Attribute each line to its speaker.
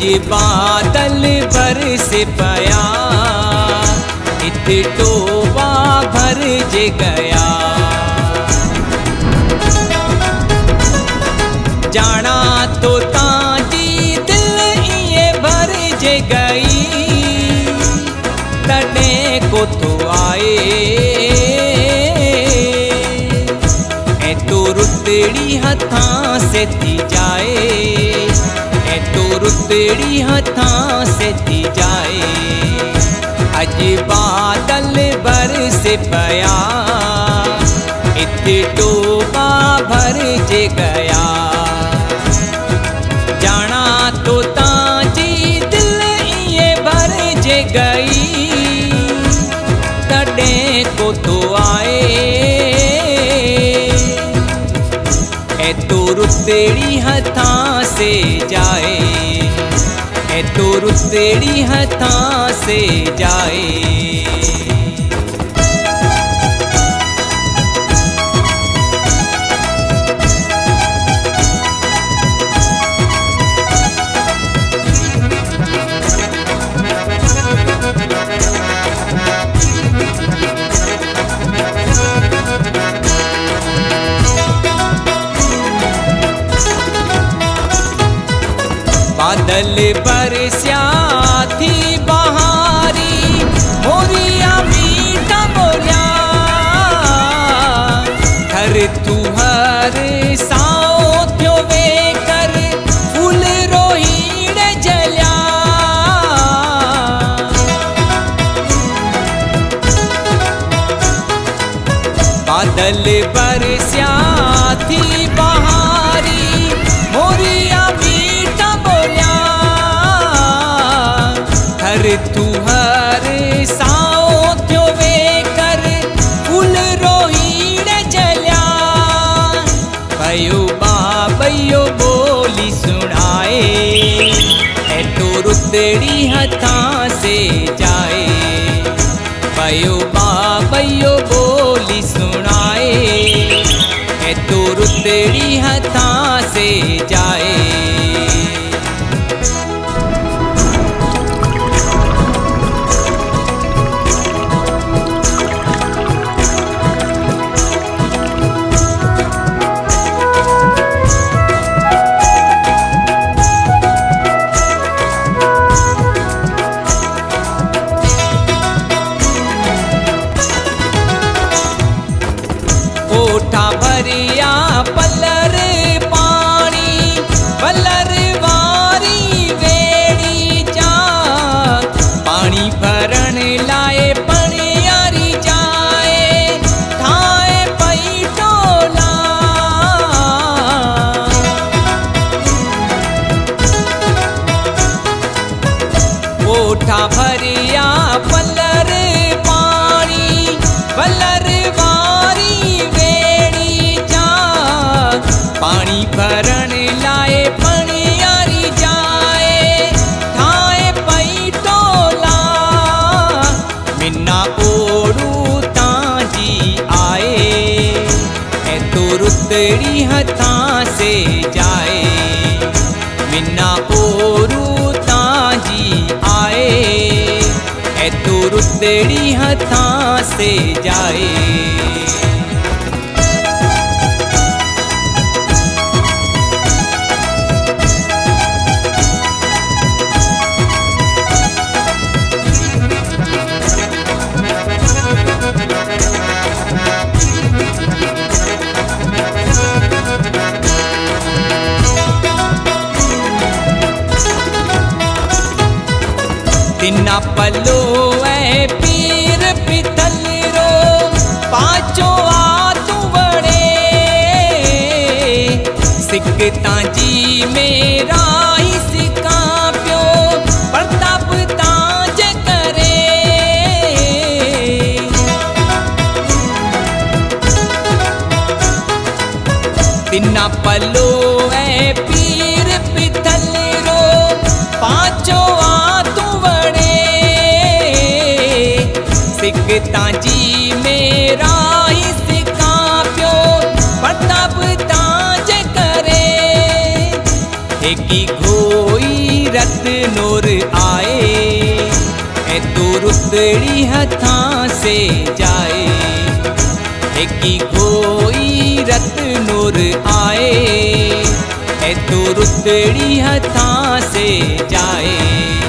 Speaker 1: अज बादल बरस पया इत टोबा भरज गया। जाना तो ताजी दिल ये भरज गई तने को तो आए ए तो रुतड़ी हथां से थी जाए ए तो रुतड़ी हथां से थी जाए। अज बादल बरस पया इत टोबा भरज गया। जाना तो ताजी दिल ये भरज गई तड़े को तो आए ए तो रुतड़ी हथां से जाए ए तो रुतड़ी हथां से जाए। बादल बरस्या थी बहारी मोरिया मीठा बोलिया हर तू हर साओ थियो वे कर फूल रोहीण जलिया। बादल बरस्या थी बहारी मोरिया तू हर साओ थियो वे कर फूल रोहीण जलिया। भयो बाबयो बोली सुनाए ए तो रुतड़ी हथां से जाए। भयो बाबयो बोली सुनाए ए तो रुतड़ी हथां से जाए। कोठा भरिया पलर पानी पलर वारी वेड़ी जा पानी भरण लाए पणियारी जाए ठाए पई टोला। कोठा भरिया पलर पानी पलर पानी भरण लाए पणियारी जाए ठाए पई टोला। मिन्ना ओड़ू ताजी आए ए तो रुतड़ी हथां से जाए। मिन्ना ओड़ू ताजी आए ए तो रुतड़ी हथां से जाए। तिना पलो ए पीर पितल रो पाचो आतू बड़े सिकता जी मेरा ही सिका प्यो प्रताप ताज करे। तिना पलो ए पीर पितल रो पाचो सिकता जी मेरा ही सिका प्यो प्रताप ताज करे। की घोई रत नूर आए, ए तू रुतड़ी हथां से जाए। की कोई रत नूर आए, ए तू रुतड़ी हथां से जाए।